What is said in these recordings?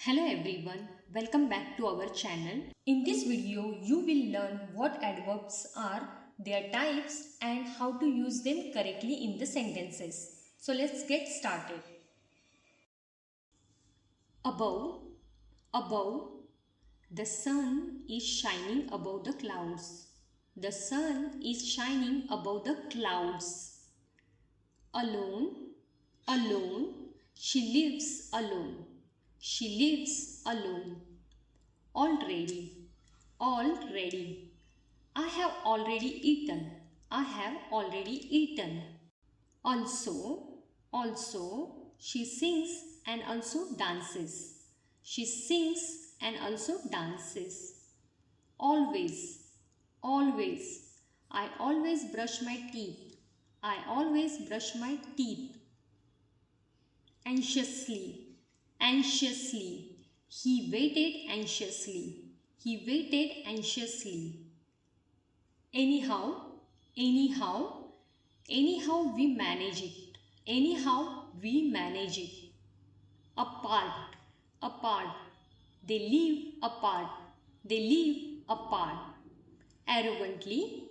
Hello everyone, welcome back to our channel. In this video, you will learn what adverbs are, their types and how to use them correctly in the sentences. So let's get started. Above, above, the sun is shining above the clouds. The sun is shining above the clouds. Alone, alone, she lives alone. She lives alone. Already, already. I have already eaten. I have already eaten. Also, also, she sings and also dances. She sings and also dances. Always, always. I always brush my teeth. I always brush my teeth. Anxiously, anxiously. He waited anxiously. He waited anxiously. Anyhow, anyhow. Anyhow we manage it. Anyhow we manage it. Apart, apart. They live apart. They live apart. Arrogantly.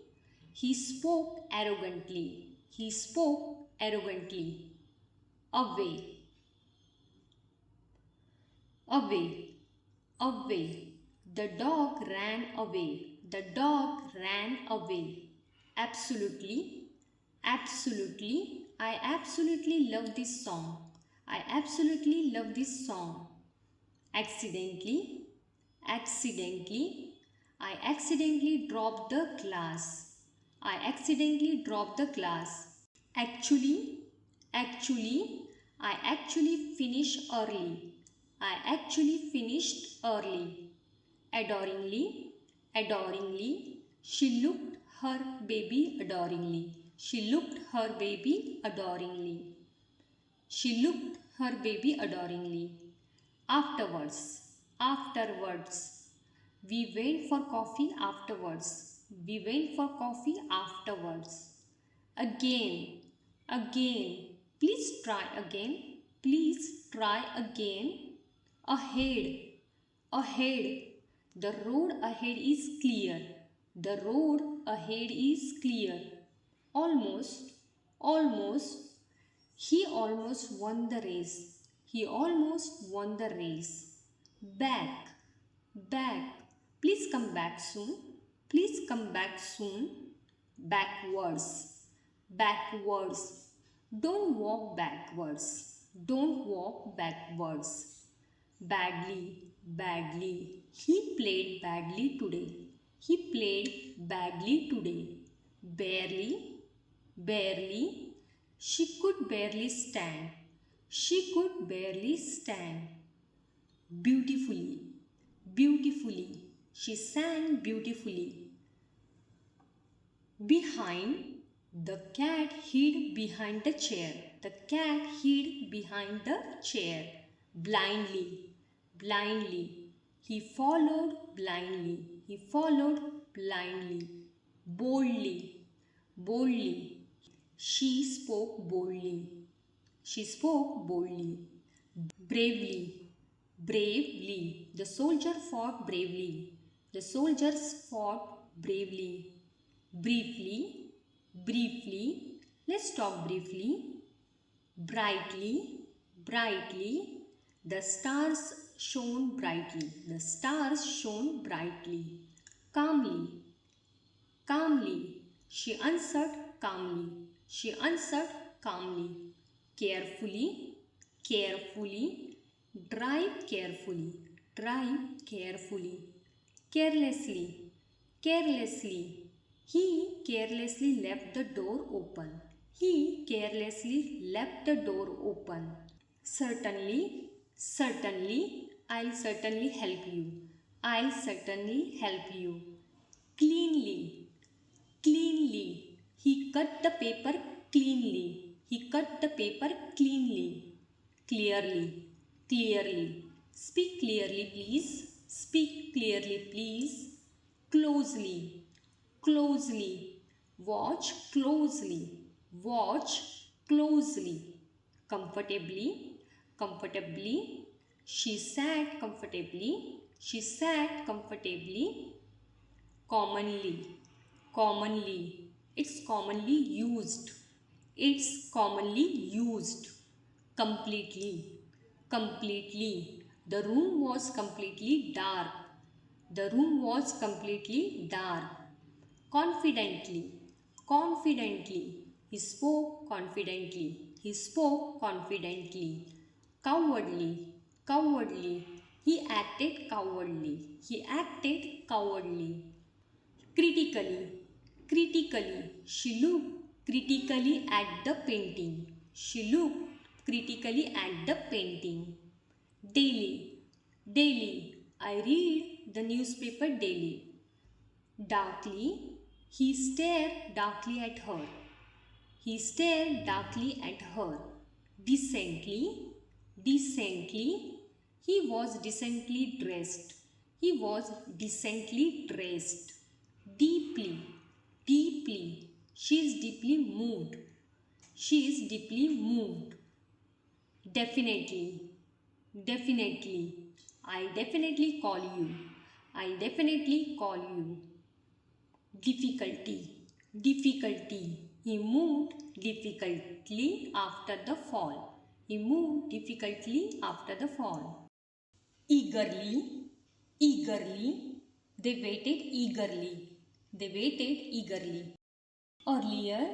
He spoke arrogantly. He spoke arrogantly. Away, away, away. The dog ran away. The dog ran away. Absolutely, absolutely. I absolutely love this song. I absolutely love this song. Accidentally, accidentally. I accidentally dropped the glass. I accidentally dropped the glass. Actually, actually. I actually finished early. I actually finished early. Adoringly, adoringly. She looked her baby adoringly. She looked her baby adoringly. She looked her baby adoringly. Afterwards, afterwards. We went for coffee afterwards. We went for coffee afterwards. Again, again. Please try again. Please try again. Ahead, ahead. The road ahead is clear. The road ahead is clear. Almost, almost. He almost won the race. He almost won the race. Back, back. Please come back soon. Please come back soon. Backwards, backwards. Don't walk backwards. Don't walk backwards. Badly, badly. He played badly today. He played badly today. Barely, barely. She could barely stand. She could barely stand. Beautifully, beautifully. She sang beautifully. Behind, the cat hid behind the chair. The cat hid behind the chair. Blindly, blindly. He followed blindly. He followed blindly. Boldly, boldly. She spoke boldly. She spoke boldly. Bravely, bravely. The soldier fought bravely. The soldiers fought bravely. Briefly, briefly. Let's talk briefly. Brightly, brightly. The stars shone brightly. The stars shone brightly. Calmly, calmly. She answered calmly. She answered calmly. Carefully, carefully. Drive carefully. Drive carefully. Carelessly, carelessly. He carelessly left the door open. He carelessly left the door open. Certainly, certainly. I'll certainly help you. I'll certainly help you. Cleanly, cleanly. He cut the paper cleanly. He cut the paper cleanly. Clearly, clearly. Speak clearly, please. Speak clearly, please. Closely, closely. Watch closely. Watch closely. Comfortably, comfortably. She sat comfortably. She sat comfortably. Commonly. Commonly. It's commonly used. It's commonly used. Completely. Completely. The room was completely dark. The room was completely dark. Confidently. Confidently. He spoke confidently. He spoke confidently. Cowardly. Cowardly. He acted cowardly. He acted cowardly. Critically. Critically. She looked critically at the painting. She looked critically at the painting. Daily. Daily. I read the newspaper daily. Darkly. He stared darkly at her. He stared darkly at her. Decently. Decently. He was decently dressed. He was decently dressed. Deeply. Deeply. She is deeply moved. She is deeply moved. Definitely. Definitely. I definitely call you. I definitely call you. Difficulty. Difficulty. He moved difficultly after the fall. He moved difficultly after the fall. Eagerly. Eagerly. They waited eagerly. They waited eagerly. Earlier.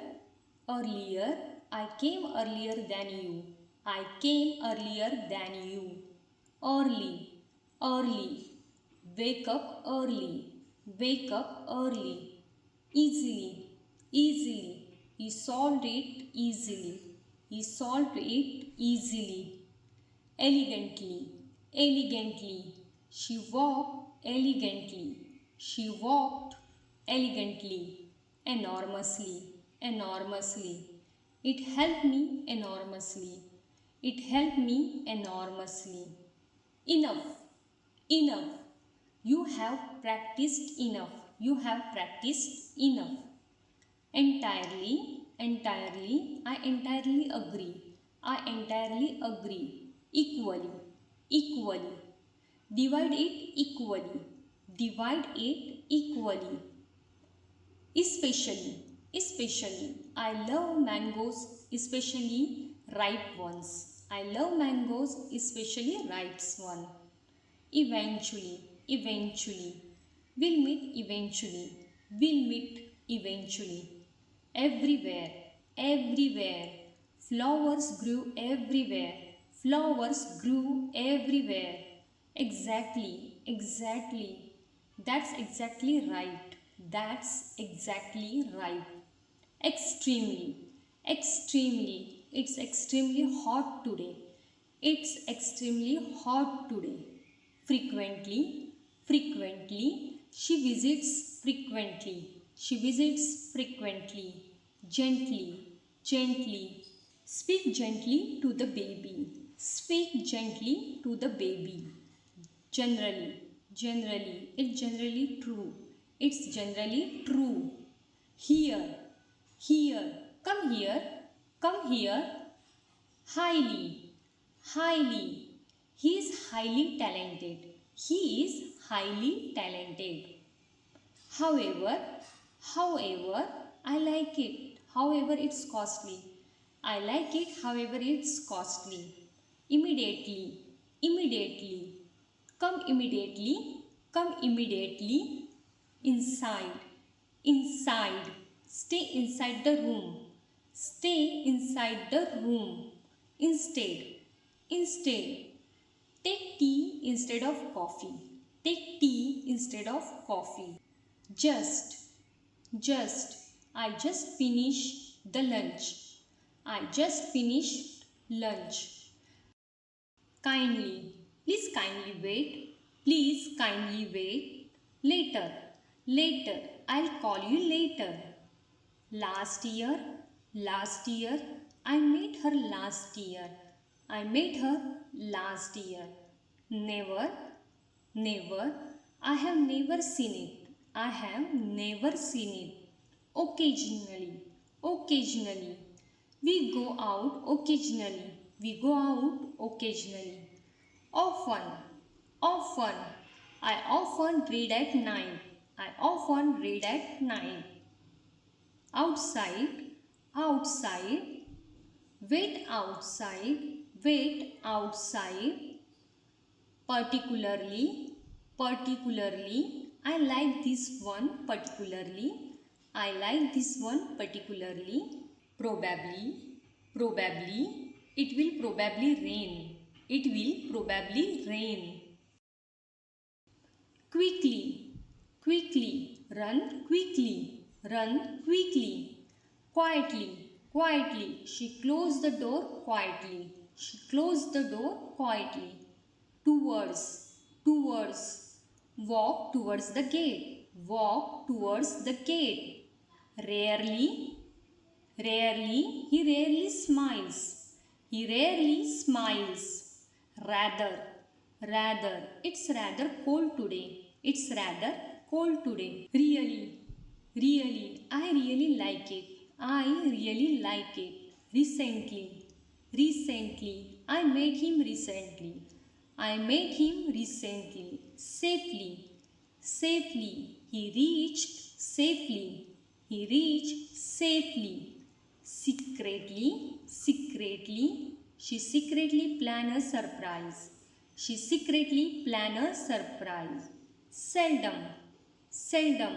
Earlier. I came earlier than you. I came earlier than you. Early. Early. Wake up early. Wake up early. Easily. Easily. He solved it easily. He solved it easily. Elegantly. Elegantly. She walked elegantly. She walked elegantly. Enormously. Enormously. It helped me enormously. It helped me enormously. Enough. Enough. You have practiced enough. You have practiced enough. Entirely. Entirely. I entirely agree. I entirely agree. Equally. Equally. Divide it equally. Divide it equally. Especially. Especially. I love mangoes, especially ripe ones. I love mangoes, especially ripe ones. Eventually. Eventually. We'll meet eventually. We'll meet eventually. Everywhere. Everywhere. Flowers grew everywhere. Flowers grew everywhere. Exactly. Exactly. That's exactly right. That's exactly right. Extremely. Extremely. It's extremely hot today. It's extremely hot today. Frequently. Frequently. She visits frequently. She visits frequently. Gently. Gently. Speak gently to the baby. Speak gently to the baby. Generally. Generally. It's generally true. It's generally true. Here. Here. Come here. Come here. Highly. Highly. He is highly talented. He is highly talented. However, however, I like it. However, it's costly. I like it. However, it's costly. Immediately. Immediately. Come immediately. Come immediately. Inside. Inside. Stay inside the room. Stay inside the room. Instead. Instead. Take tea instead of coffee. Take tea instead of coffee. Just. Just. I just finished the lunch. I just finished lunch. Kindly. Please kindly wait. Please kindly wait. Later. Later. I'll call you later. Last year. Last year. I met her last year. I met her last year. Never. Never. I have never seen it. I have never seen it. Occasionally. Occasionally. We go out occasionally. We go out occasionally. Often, often. I often read at night. I often read at night. Outside, outside. Wait outside, wait outside. Particularly, particularly. I like this one particularly. I like this one particularly. Probably, probably. It will probably rain. It will probably rain. Quickly, quickly. Run quickly, run quickly. Quietly, quietly. She closed the door quietly. She closed the door quietly. Towards, towards. Walk towards the gate. Walk towards the gate. Rarely, rarely. He rarely smiles. He rarely smiles. Rather, rather. It's rather cold today. It's rather cold today. Really, really. I really like it. I really like it. Recently, recently. I met him recently. I met him recently. Safely, safely. He reached safely. He reached safely. Secretly, secretly. She secretly planned a surprise. She secretly planned a surprise. Seldom, seldom.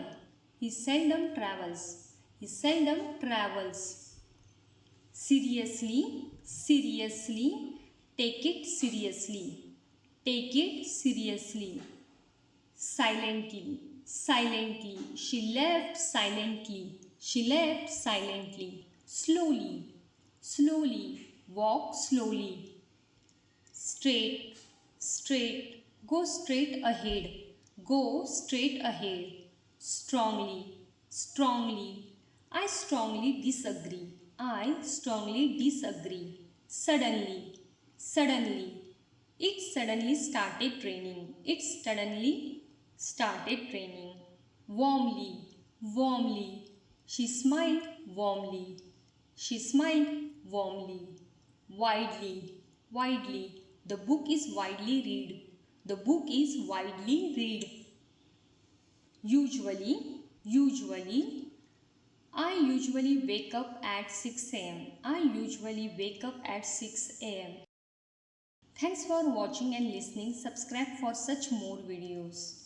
He seldom travels. He seldom travels. Seriously, seriously. Take it seriously. Take it seriously. Silently, silently. She left silently. She left silently. Slowly, slowly. Walk slowly. Straight, straight. Go straight ahead. Go straight ahead. Strongly, strongly. I strongly disagree. I strongly disagree. Suddenly, suddenly. It suddenly started raining. It suddenly started raining. Warmly, warmly. She smiled warmly. She smiled warmly. Widely, widely. The book is widely read. The book is widely read. Usually, usually. I usually wake up at 6 a.m. I usually wake up at 6 a.m. Thanks for watching and listening. Subscribe for such more videos.